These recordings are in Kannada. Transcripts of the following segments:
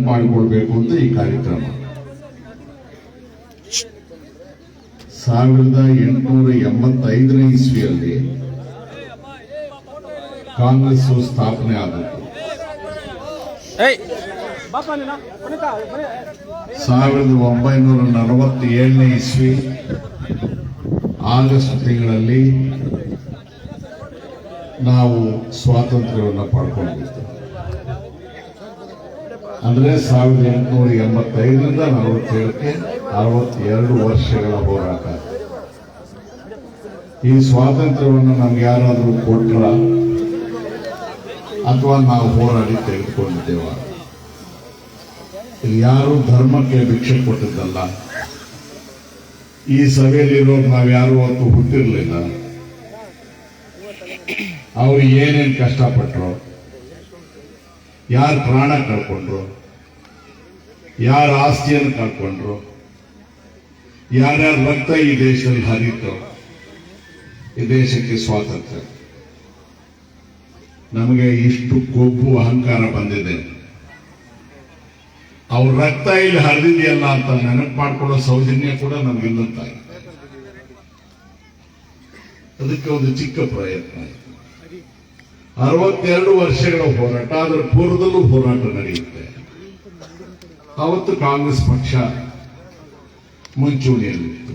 ಮಾಡಿಕೊಳ್ಬೇಕು ಅಂತ ಈ ಕಾರ್ಯಕ್ರಮ 1885ನೇ ಇಸ್ವಿಯಲ್ಲಿ ಕಾಂಗ್ರೆಸ್ ಸ್ಥಾಪನೆ ಆದದ್ದು. 1947ನೇ ಇಸ್ವಿ ಆಗಸ್ಟ್ ತಿಂಗಳಲ್ಲಿ ನಾವು ಸ್ವಾತಂತ್ರ್ಯವನ್ನು ಪಡ್ಕೊಂಡಿದ್ದೇವೆ. ಅಂದ್ರೆ 1885ರಿಂದ 47ಕ್ಕೆ 62 ವರ್ಷಗಳ ಹೋರಾಟ. ಈ ಸ್ವಾತಂತ್ರ್ಯವನ್ನು ನಮ್ಗೆ ಯಾರಾದರೂ ಕೊಟ್ರ ಅಥವಾ ನಾವು ಹೋರಾಡಿ ತೆಗೆದುಕೊಂಡಿದ್ದೇವ? ಇಲ್ಲಿ ಯಾರು ಧರ್ಮಕ್ಕೆ ಭಿಕ್ಷೆ ಕೊಟ್ಟಿದ್ದಲ್ಲ. ಈ ಸಭೆಯಲ್ಲಿರೋರು ನಾವ್ಯಾರು ಅವತ್ತು ಹುಟ್ಟಿರ್ಲಿಲ್ಲ. ಅವ್ರು ಏನೇನು ಕಷ್ಟಪಟ್ಟರು, ಯಾರು ಪ್ರಾಣ ಕಳ್ಕೊಂಡ್ರು, ಯಾರ ಆಸ್ತಿಯನ್ನು ಕಳ್ಕೊಂಡ್ರು, ಯಾರ್ಯಾರ ರಕ್ತ ಈ ದೇಶದಲ್ಲಿ ಹರಿತು ಈ ದೇಶಕ್ಕೆ ಸ್ವಾತಂತ್ರ್ಯ. ನಮಗೆ ಇಷ್ಟು ಕೊಬ್ಬು ಅಹಂಕಾರ ಬಂದಿದೆ. ಅವ್ರ ರಕ್ತ ಇಲ್ಲಿ ಹರಿದಿದೆಯಲ್ಲ ಅಂತ ನೆನಪು ಮಾಡ್ಕೊಳ್ಳೋ ಸೌಜನ್ಯ ಕೂಡ ನಮಗಿಲ್ಲಂತಾಗಿದೆ. ಅದಕ್ಕೆ ಒಂದು ಚಿಕ್ಕ ಪ್ರಯತ್ನ ಆಯಿತು. 62 ವರ್ಷಗಳ ಹೋರಾಟ, ಅದರ ಪೂರ್ವದಲ್ಲೂ ಹೋರಾಟ ನಡೆಯುತ್ತೆ. ಅವತ್ತು ಕಾಂಗ್ರೆಸ್ ಪಕ್ಷ ಮುಂಚೂಣಿಯಲ್ಲಿತ್ತು.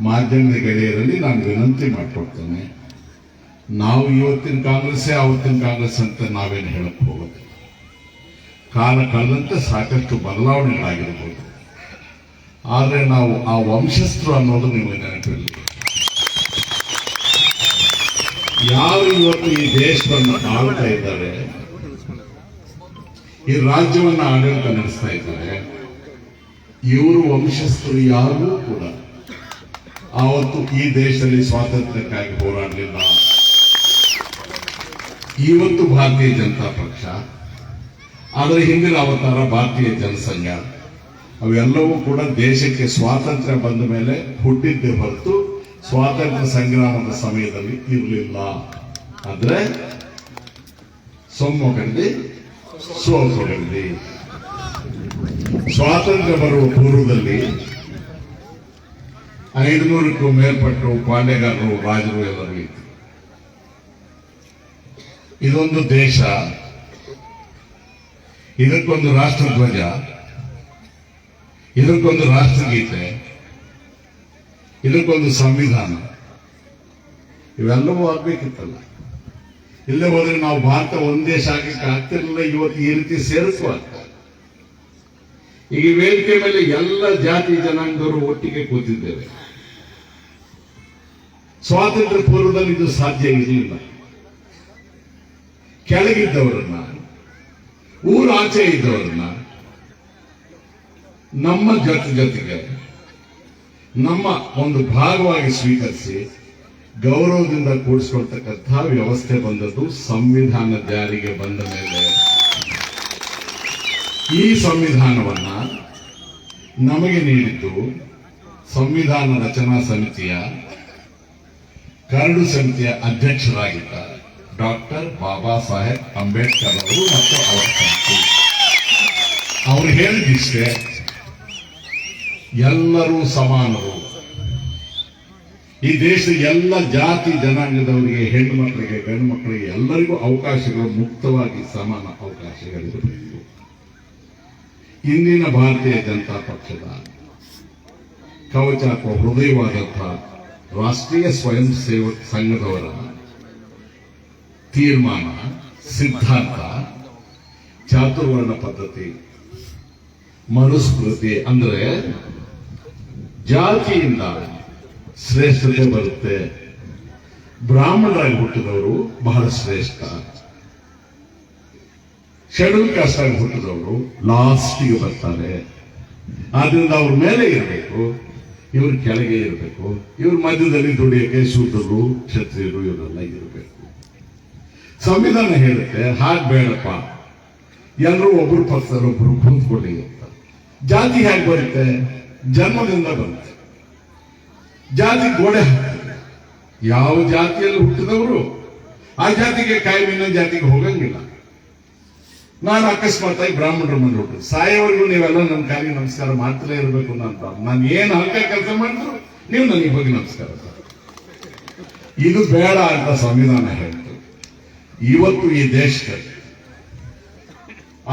ಮಾಧ್ಯಮದ ಗೆಳೆಯರಲ್ಲಿ ನಾನು ವಿನಂತಿ ಮಾಡಿಕೊಡ್ತೇನೆ, ನಾವು ಇವತ್ತಿನ ಕಾಂಗ್ರೆಸ್ಸೇ ಅವತ್ತಿನ ಕಾಂಗ್ರೆಸ್ ಅಂತ ನಾವೇನು ಹೇಳಕ್ ಹೋಗೋದು. ಕಾಲ ಕಳೆದಂತೆ ಸಾಕಷ್ಟು ಬದಲಾವಣೆಗಳಾಗಿರ್ಬೋದು, ಆದರೆ ನಾವು ಆ ವಂಶಸ್ಥರು ಅನ್ನೋದು ನಿಮಗೆ ನೆನಪಿರಲಿ. ಯಾರು ಇವತ್ತು ಈ ದೇಶವನ್ನು ಆಳ್ತಾ ಇದ್ದಾರೆ, ಈ ರಾಜ್ಯವನ್ನು ಆಡಳಿತ ನಡೆಸ್ತಾ ಇದ್ದಾರೆ, ಇವರು ವಂಶಸ್ಥರು ಯಾರೂ ಕೂಡ ಆವತ್ತು ಈ ದೇಶದಲ್ಲಿ ಸ್ವಾತಂತ್ರ್ಯಕ್ಕಾಗಿ ಹೋರಾಡಲಿಲ್ಲ. ಇವತ್ತು ಭಾರತೀಯ ಜನತಾ ಪಕ್ಷ, ಆದರೆ ಹಿಂದಿನ ಅವತಾರ ಭಾರತೀಯ ಜನಸಂಘ, ಅವೆಲ್ಲವೂ ಕೂಡ ದೇಶಕ್ಕೆ ಸ್ವಾತಂತ್ರ್ಯ ಬಂದ ಮೇಲೆ ಹುಟ್ಟಿದ್ದೇ ಹೊರತು ಸ್ವಾತಂತ್ರ್ಯ ಸಂಗ್ರಾಮದ ಸಮಯದಲ್ಲಿ ಇರಲಿಲ್ಲ. ಅಂದ್ರೆ ಸೊಮ್ಮೊಗಂಡಿ ಸೋಸೊಗಂಡಿ. ಸ್ವಾತಂತ್ರ್ಯ ಬರುವ ಪೂರ್ವದಲ್ಲಿ 500ಕ್ಕೂ ಮೇಲ್ಪಟ್ಟು ಪಾಂಡೆಗಾರರು, ರಾಜರು ಎಲ್ಲರೂ ಇತ್ತು. ಇದೊಂದು ದೇಶ, ಇದಕ್ಕೊಂದು ರಾಷ್ಟ್ರಧ್ವಜ, ಇದಕ್ಕೊಂದು ರಾಷ್ಟ್ರಗೀತೆ, ಇದಕ್ಕೊಂದು ಸಂವಿಧಾನ, ಇವೆಲ್ಲವೂ ಆಗ್ಬೇಕಿತ್ತಲ್ಲ. ಇಲ್ಲೇ ಹೋದ್ರೆ ನಾವು ಭಾರತ ಒಂದ್ ದೇಶ ಆಗಕ್ಕೆ ಆಗ್ತಿರ್ಲಿಲ್ಲ. ಇವತ್ತು ಈ ರೀತಿ ಸೇರಿಸುವ ಈಗ ವೇದಿಕೆ ಮೇಲೆ ಎಲ್ಲ ಜಾತಿ ಜನಾಂಗದವರು ಒಟ್ಟಿಗೆ ಕೂತಿದ್ದೇವೆ. ಸ್ವಾತಂತ್ರ್ಯ ಪೂರ್ವದಲ್ಲಿ ಇದು ಸಾಧ್ಯ ಇರಲಿಲ್ಲ. ಕೆಳಗಿದ್ದವರನ್ನ, ಊರಾಚೆ ಇದ್ದವರನ್ನ ನಮ್ಮ ಜೊತೆಗೆ ನಮ್ಮ ಒಂದು ಭಾಗವಾಗಿ ಸ್ವೀಕರಿಸಿ ಗೌರವದಿಂದ ಕೂಡಿಸ್ಕೊಳ್ತಕ್ಕಂಥ ವ್ಯವಸ್ಥೆ ಬಂದದ್ದು ಸಂವಿಧಾನ ಜಾರಿಗೆ ಬಂದ ಮೇಲೆ. ಈ ಸಂವಿಧಾನವನ್ನ ನಮಗೆ ನೀಡಿದ್ದು ಸಂವಿಧಾನ ರಚನಾ ಸಮಿತಿಯ ಕರಡು ಸಮಿತಿಯ ಅಧ್ಯಕ್ಷರಾಗಿದ್ದ ಡಾಕ್ಟರ್ ಬಾಬಾ ಸಾಹೇಬ್ ಅಂಬೇಡ್ಕರ್ ಅವರು ಮತ್ತು ಅವರ ಸಮಿತಿ. ಅವರು ಹೇಳಿದಿಷ್ಟೇ, ಎಲ್ಲರೂ ಸಮಾನರು. ಈ ದೇಶದ ಎಲ್ಲ ಜಾತಿ ಜನಾಂಗದವರಿಗೆ, ಹೆಣ್ಣು ಮಕ್ಕಳಿಗೆ, ಗಂಡು ಮಕ್ಕಳಿಗೆ, ಎಲ್ಲರಿಗೂ ಅವಕಾಶಗಳು ಮುಕ್ತವಾಗಿ ಸಮಾನ ಅವಕಾಶಗಳಿರಬೇಕು. ಇಂದಿನ ಭಾರತೀಯ ಜನತಾ ಪಕ್ಷದ ಕವಚ ಅಥವಾ ಹೃದಯವಾದಂತಹ ರಾಷ್ಟ್ರೀಯ ಸ್ವಯಂ ಸೇವಕ ಸಂಘದವರ ತೀರ್ಮಾನ, ಸಿದ್ಧಾಂತ, ಚಾತುರ್ವರ್ಣ ಪದ್ಧತಿ, ಮನುಸ್ಮೃತಿ, ಅಂದ್ರೆ ಜಾತಿಯಿಂದ ಶ್ರೇಷ್ಠತೆ ಬರುತ್ತೆ. ಬ್ರಾಹ್ಮಣರಾಗಿ ಹುಟ್ಟಿದವರು ಬಹಳ ಶ್ರೇಷ್ಠ, ಶೆಡ್ಯೂಲ್ ಕಾಸ್ಟ್ ಆಗಿ ಹುಟ್ಟಿದವರು ಲಾಸ್ಟಿಗೆ ಬರ್ತಾರೆ. ಆದ್ರಿಂದ ಅವ್ರ ಮೇಲೆ ಇರಬೇಕು, ಇವ್ರ ಕೆಳಗೆ ಇರಬೇಕು, ಇವ್ರ ಮಧ್ಯದಲ್ಲಿ ದುಡಿಯಕ್ಕೆ ಶೂದ್ರರು, ಕ್ಷತ್ರಿಯರು ಇವರೆಲ್ಲ ಇರಬೇಕು. ಸಂವಿಧಾನ ಹೇಳುತ್ತೆ ಹಾಗೆ ಬೇಡಪ್ಪ, ಎಲ್ಲರೂ ಒಬ್ರು ಪಕ್ಷದಲ್ಲಿ ಒಬ್ರು ಕುಂತ್ಕೊಳ್ಳಿ ಅಂತ. ಜಾತಿ ಹೇಗೆ ಬರುತ್ತೆ? ಜನ್ಮದಿಂದ ಬರುತ್ತೆ. ಜಾತಿ ಗೋಡೆ ಹಾಕ್ತದೆ. ಯಾವ ಜಾತಿಯಲ್ಲಿ ಹುಟ್ಟಿದವರು ಆ ಜಾತಿಗೆ ಕಾಯಂ ಇನ್ನೊಂದು ಜಾತಿಗೆ ಹೋಗಂಗಿಲ್ಲ. ನಾನು ಅಕಸ್ಮಾತ್ ಬ್ರಾಹ್ಮಣರ ಮುಂದೆ ಹುಟ್ಟು ಸಾಯೋವರೆಗೂ ನೀವೆಲ್ಲ ನನ್ನ ಕಾಲಿಗೆ ನಮಸ್ಕಾರ ಮಾಡ್ತಲೇ ಇರಬೇಕು ಅಂತ ನಾನು ಏನು ಹಲ್ಕ ಕೆಲಸ ಮಾಡಿದ್ರು ನೀವು ನನಗೆ ಹೋಗಿ ನಮಸ್ಕಾರ. ಇದು ಬೇಡ ಅಂತ ಸಂವಿಧಾನ ಹೇಳ್ತು. ಇವತ್ತು ಈ ದೇಶದಲ್ಲಿ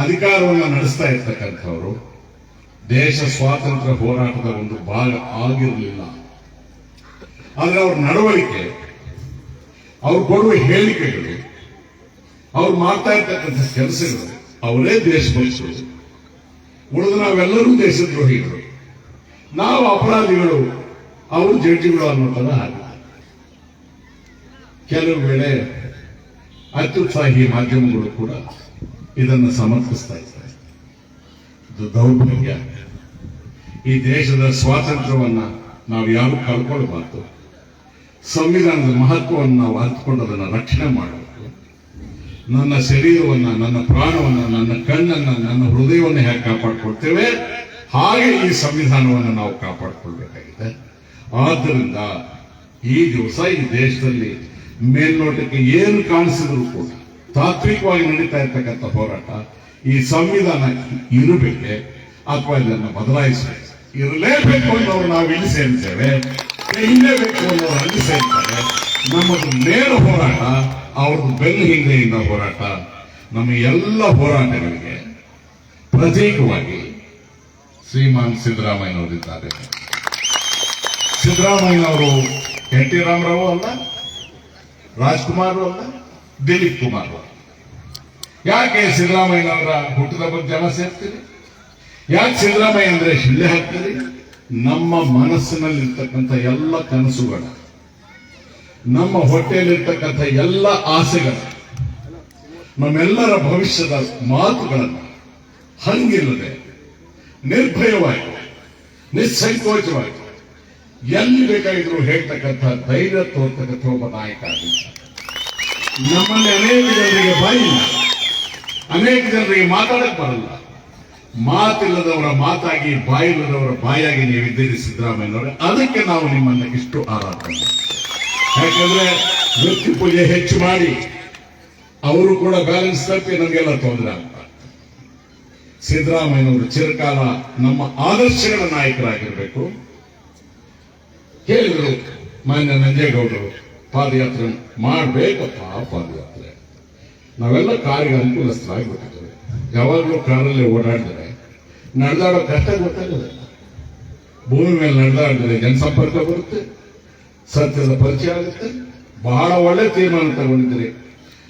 ಅಧಿಕಾರವನ್ನು ನಡೆಸ್ತಾ ಇರ್ತಕ್ಕಂಥವರು ದೇಶ ಸ್ವಾತಂತ್ರ್ಯ ಹೋರಾಟದ ಒಂದು ಭಾಗ ಆಗಿರಲಿಲ್ಲ. ಆದ್ರೆ ಅವ್ರ ನಡವಳಿಕೆ, ಅವ್ರು ಕೊಡುವ ಹೇಳಿಕೆಗಳು, ಅವ್ರು ಮಾಡ್ತಾ ಇರ್ತಕ್ಕಂಥ ಕೆಲಸಗಳು, ಅವರೇ ದೇಶಭಕ್ತರು. ಉಳಿದು ನಾವೆಲ್ಲರೂ ದೇಶದ್ರೋಹಿಗಳು, ನಾವು ಅಪರಾಧಿಗಳು, ಅವರು ಜಡ್ಜಿಗಳು ಅನ್ನೋದಲ್ಲ. ಹಾಗೆ ಕೆಲವು ವೇಳೆ ಅತ್ಯುತ್ಸಾಹಿ ಮಾಧ್ಯಮಗಳು ಕೂಡ ಇದನ್ನು ಸಮರ್ಥಿಸ್ತಾ ಇದ್ದಾರೆ. ಇದು ದೌರ್ಭಾಗ್ಯ. ಈ ದೇಶದ ಸ್ವಾತಂತ್ರ್ಯವನ್ನ ನಾವು ಯಾರು ಕಳ್ಕೊಳ್ಬಾರ್ದು. ಸಂವಿಧಾನದ ಮಹತ್ವವನ್ನು ನಾವು ಅರ್ಥಕೊಂಡು ಅದನ್ನು ರಕ್ಷಣೆ ಮಾಡಬೇಕು. ನನ್ನ ಶರೀರವನ್ನ, ನನ್ನ ಪ್ರಾಣವನ್ನ, ನನ್ನ ಕಣ್ಣನ್ನ, ನನ್ನ ಹೃದಯವನ್ನು ಹೇಗೆ ಕಾಪಾಡಿಕೊಳ್ತೇವೆ ಹಾಗೆ ಈ ಸಂವಿಧಾನವನ್ನು ನಾವು ಕಾಪಾಡಿಕೊಳ್ಬೇಕಾಗಿದೆ. ಆದ್ದರಿಂದ ಈ ದಿವಸ ಈ ದೇಶದಲ್ಲಿ ಮೇಲ್ನೋಟಕ್ಕೆ ಏನು ಕಾಣಿಸಿದ್ರು ಕೂಡ ತಾತ್ವಿಕವಾಗಿ ನಡೀತಾ ಇರ್ತಕ್ಕಂಥ ಹೋರಾಟ ಈ ಸಂವಿಧಾನ ಇರಬೇಕೆ ಅಥವಾ ಇದನ್ನು ಬದಲಾಯಿಸಬೇಕು. ಇರಲೇಬೇಕು ಅನ್ನೋರು ನಾವು ಇಲ್ಲಿ ಸೇರ್ತೇವೆ, ಇರಲೇಬೇಕು ಅನ್ನೋರು ಅಲ್ಲಿ ಸೇರ್ತಾರೆ. ನಮ್ಮದು ನೇರ ಹೋರಾಟ, ಅವ್ರದ್ದು ಬೆನ್ನು ಹಿಂದೆಯಿಂದ ಹೋರಾಟ. ನಮ್ಮ ಎಲ್ಲ ಹೋರಾಟಗಳಿಗೆ ಪ್ರತೀಕವಾಗಿ ಶ್ರೀಮಾನ್ ಸಿದ್ದರಾಮಯ್ಯನವರಿದ್ದಾರೆ. ಸಿದ್ದರಾಮಯ್ಯನವರು ಎನ್ ಟಿ ರಾಮರಾವ್ ಅಲ್ಲ, ರಾಜ್ಕುಮಾರ್ ಅಲ್ಲ, ದಿಲೀಪ್ ಕುಮಾರ್ ಅಲ್ಲ. ಯಾಕೆ ಸಿದ್ದರಾಮಯ್ಯನವರ ಹುಟ್ಟಿದ ಬಗ್ಗೆ ಜನ ಸೇರ್ತೀರಿ? ಯಾಕೆ ಸಿದ್ದರಾಮಯ್ಯ ಅಂದ್ರೆ ಶಿಳ್ಳೆ ಹಾಕ್ತೀರಿ? ನಮ್ಮ ಮನಸ್ಸಿನಲ್ಲಿರ್ತಕ್ಕಂಥ ಎಲ್ಲ ಕನಸುಗಳ, ನಮ್ಮ ಹೊಟ್ಟೆಯಲ್ಲಿರ್ತಕ್ಕಂಥ ಎಲ್ಲ ಆಸೆಗಳ, ನಮ್ಮೆಲ್ಲರ ಭವಿಷ್ಯದ ಮಾತುಗಳನ್ನು ಹಂಗಿಲ್ಲದೆ ನಿರ್ಭಯವಾಗಿ, ನಿಸ್ಸಂಕೋಚವಾಗಿ ಎಲ್ಲಿ ಬೇಕಾಗಿದ್ರು ಹೇಳ್ತಕ್ಕಂಥ ಧೈರ್ಯ ತೋರ್ತಕ್ಕಂಥ ಒಬ್ಬ ನಾಯಕ ಆಗಿದ್ದ. ನಮ್ಮಲ್ಲಿ ಅನೇಕ ಜನರಿಗೆ ಬಾಯಿ ಇಲ್ಲ, ಅನೇಕ ಜನರಿಗೆ ಮಾತಾಡಕ್ ಬರಲ್ಲ. ಮಾತಿಲ್ಲದವರ ಮಾತಾಗಿ, ಬಾಯಿಲ್ಲದವರ ಬಾಯಾಗಿ ನೀವಿದ್ದೀರಿ ಸಿದ್ದರಾಮಯ್ಯನವರೇ. ಅದಕ್ಕೆ ನಾವು ನಿಮ್ಮನ್ನ ಇಷ್ಟು ಆರಾಧನೆ. ಯಾಕಂದ್ರೆ ವೃತ್ತಿ ಪೂಜೆ ಹೆಚ್ಚು ಮಾಡಿ ಅವರು ಕೂಡ ಬ್ಯಾಲೆನ್ಸ್ ತಪ್ಪಿ ನಮಗೆಲ್ಲ ತೊಂದರೆ ಆಗ್ತಾರೆ. ಸಿದ್ದರಾಮಯ್ಯನವರು ಚಿರಕಾಲ ನಮ್ಮ ಆದರ್ಶಗಳ ನಾಯಕರಾಗಿರ್ಬೇಕು. ಹೇಳಿದ್ರು ಮಾನ್ಯ ನಂಜೇಗೌಡರು, ಪಾದಯಾತ್ರೆ ಮಾಡಬೇಕಪ್ಪ. ಪಾದಯಾತ್ರೆ ನಾವೆಲ್ಲ ಕಾರಿಗೆ ಅನುಕೂಲಸ್ಥರಾಗಿಬಿಟ್ಟಿದ್ದೇವೆ. ಯಾವಾಗಲೂ ಕಾರಲ್ಲಿ ಓಡಾಡಿದರೆ ನಡೆದಾಡೋ ಕಷ್ಟ ಗೊತ್ತಾಗಲ್ಲ. ಭೂಮಿ ಮೇಲೆ ನಡೆದಾಡಿದರೆ ಜನಸಂಪರ್ಕ ಬರುತ್ತೆ, ಸತ್ಯದ ಪರಿಚಯ ಆಗುತ್ತೆ. ಬಹಳ ಒಳ್ಳೆ ತೀರ್ಮಾನ ತಗೊಂಡಿದ್ದೀರಿ,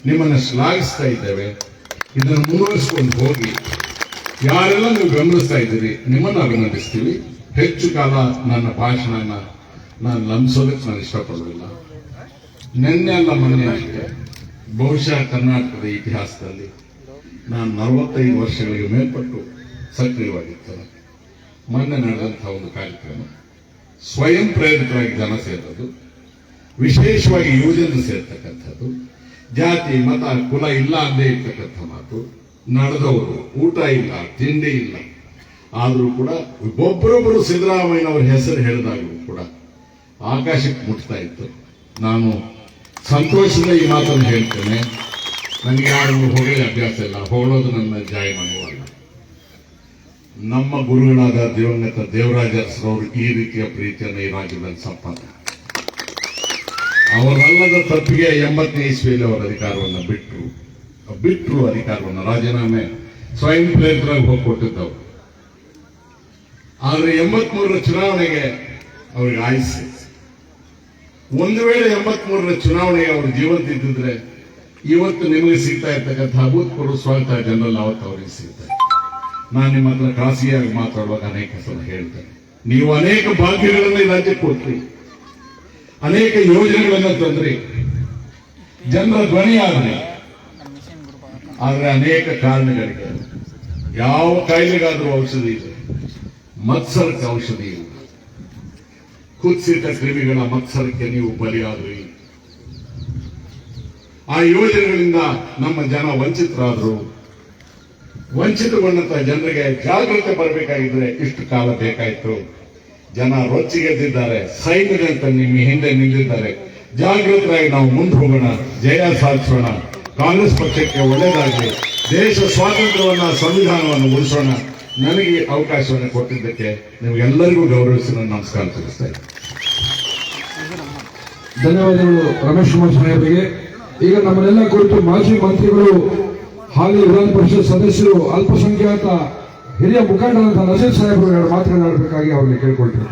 ನಿಮ್ಮನ್ನು ಶ್ಲಾಘಿಸ್ತಾ ಇದ್ದೇವೆ. ಇದನ್ನು ಮುಂದುವರಿಸಿಕೊಂಡು ಹೋಗಿ. ಯಾರೆಲ್ಲ ನೀವು ಬೆಂಬಲಿಸ್ತಾ ಇದ್ದೀರಿ ನಿಮ್ಮನ್ನು ಅಭಿನಂದಿಸ್ತೀವಿ. ಹೆಚ್ಚು ಕಾಲ ನನ್ನ ಭಾಷಣನ ನಾನು ಲಂಬಿಸೋದಕ್ಕೆ ನಾನು ಇಷ್ಟಪಡೋದಿಲ್ಲ. ನಿನ್ನೆ ಅಲ್ಲ ಮೊನ್ನೆ ಅಷ್ಟೇ, ಬಹುಶಃ ಕರ್ನಾಟಕದ ಇತಿಹಾಸದಲ್ಲಿ ನಾನು 45 ವರ್ಷಗಳಿಗೆ ಮೇಲ್ಪಟ್ಟು ಸಕ್ರಿಯವಾಗಿರ್ತೇನೆ. ಮೊನ್ನೆ ನಡೆದಂತಹ ಒಂದು ಕಾರ್ಯಕ್ರಮ ಸ್ವಯಂ ಪ್ರೇರಿತರಾಗಿ ಜನ ಸೇರೋದು, ವಿಶೇಷವಾಗಿ ಯುವಜನರು ಸೇರ್ತಕ್ಕಂಥದ್ದು, ಜಾತಿ ಮತ ಕುಲ ಇಲ್ಲ ಅಂದೇ ಇರ್ತಕ್ಕಂಥ ಮಾತು ನಡೆದವರು. ಊಟ ಇಲ್ಲ, ತಿಂಡಿ ಇಲ್ಲ, ಆದರೂ ಕೂಡ ಒಬ್ಬರೊಬ್ಬರು ಸಿದ್ದರಾಮಯ್ಯನವರ ಹೆಸರು ಹೇಳಿದಾಗಲೂ ಕೂಡ ಆಕಾಶಕ್ಕೆ ಮುಟ್ತಾ ಇತ್ತು. ನಾನು ಸಂತೋಷದಿಂದ ಈ ಮಾತನ್ನು ಹೇಳ್ತೇನೆ. ನನಗೆ ಯಾರು ಹೊಗಳಿ ಅಭ್ಯಾಸ ಇಲ್ಲ, ಹೊಗಳೋದು ನನ್ನ ಜಾಯಮಾನವಲ್ಲ. ನಮ್ಮ ಗುರುಗಳಾದ ದಿವಂಗತ ದೇವರಾಜ ಅರಸರವರು ಈ ರೀತಿಯ ಪ್ರೀತಿಯನ್ನು ಈ ರಾಜ್ಯದಲ್ಲಿ ಸಂಪಾದನೆ. ಅವರಲ್ಲದ ತಪ್ಪಿಗೆ 80ನೇ ಇಸ್ವಿಯಲ್ಲಿ ಅವರ ಅಧಿಕಾರವನ್ನು ಬಿಟ್ಟರು ಅಧಿಕಾರವನ್ನು ರಾಜೀನಾಮೆ ಸ್ವಯಂ ಪ್ರೇರಿತರಾಗಿ ಹೋಗಿಕೊಟ್ಟಿದ್ದವರು. ಆದರೆ 83ರ ಚುನಾವಣೆಗೆ ಅವರಿಗೆ ಆಯ್ಸಿ. ಒಂದು ವೇಳೆ 83ರ ಚುನಾವಣೆಗೆ ಅವರು ಜೀವಂತ ಇದ್ದಿದ್ರೆ ಇವತ್ತು ನಿಮಗೆ ಸಿಗ್ತಾ ಇರ್ತಕ್ಕಂಥ ಅಭೂತಪೂರ್ವ ಸ್ವಾಗತ ಜನರಲ್ ಅವತ್ತು ಅವರಿಗೆ ಸಿಗ್ತಾರೆ. ನಾನು ನಿಮ್ಮ ಹತ್ರ ಖಾಸಗಿಯಾಗಿ ಮಾತಾಡುವಾಗ ಅನೇಕ ಸಲ ಹೇಳ್ತೇನೆ, ನೀವು ಅನೇಕ ಭಾಗ್ಯಗಳನ್ನು ಈ ರಾಜ್ಯಕ್ಕೆ ಕೊಟ್ರಿ, ಅನೇಕ ಯೋಜನೆಗಳನ್ನು ತಂದ್ರಿ, ಜನರ ಧ್ವನಿಯಾದ್ರಿ. ಆದ್ರೆ ಅನೇಕ ಕಾರಣಗಳಿಗೆ ಯಾವ ಕಾಯಿಲೆಗಾದ್ರೂ ಔಷಧಿ ಇದೆ, ಮತ್ಸರಕ್ಕೆ ಔಷಧಿ ಇಲ್ಲ. ಕುತ್ಸಿತ ಕ್ರಿಮಿಗಳ ಮತ್ಸರಕ್ಕೆ ನೀವು ಬಲಿಯಾದ್ರಿ. ಆ ಯೋಜನೆಗಳಿಂದ ನಮ್ಮ ಜನ ವಂಚಿತರಾದ್ರು. ವಂಚಿತಗೊಂಡಂತ ಜನರಿಗೆ ಜಾಗೃತಿ ಬರಬೇಕಾಗಿದ್ರೆ ಇಷ್ಟು ಕಾಲ ಬೇಕಾಯಿತು. ಜನ ರೊಚ್ಚಿಗೆದ್ದಿದ್ದಾರೆ, ಸೈನ್ಯದಂತ ನಿಮ್ಮ ಹಿಂದೆ ನಿಂತಿದ್ದಾರೆ. ಜಾಗೃತರಾಗಿ ನಾವು ಮುಂದೆ ಹೋಗೋಣ, ಜಯ ಸಾಧಿಸೋಣ. ಕಾಂಗ್ರೆಸ್ ಪಕ್ಷಕ್ಕೆ ಒಳ್ಳೆಯದಾಗಲಿ. ದೇಶ ಸ್ವಾತಂತ್ರ್ಯವನ್ನ ಸಂವಿಧಾನವನ್ನು ಉಳಿಸೋಣ. ನನಗೆ ಈ ಅವಕಾಶವನ್ನು ಕೊಟ್ಟಿದ್ದಕ್ಕೆ ನಿಮಗೆಲ್ಲರಿಗೂ ಗೌರವಿಸಿ ನಾನು ನಮಸ್ಕಾರ ತಿಳಿಸ್ತಾ ಇದ್ದೀನಿ. ಧನ್ಯವಾದಗಳು ರಮೇಶ್ ಕುಮಾರ್ ಸಾಹೇಬರಿಗೆ. ಈಗ ನಮ್ಮನ್ನೆಲ್ಲ ಕುರಿತು ಮಾಜಿ ಮಂತ್ರಿಗಳು ಹಾಲಿ ವಿಧಾನ ಪರಿಷತ್ ಸದಸ್ಯರು ಅಲ್ಪಸಂಖ್ಯಾತ ಹಿರಿಯ ಮುಖಂಡರಾದ ನಜೀರ್ ಸಾಹೇಬರು ಎರಡು ಮಾತನಾಡಬೇಕಾಗಿ ಅವರಿಗೆ ಕೇಳ್ಕೊಳ್ತಾರೆ.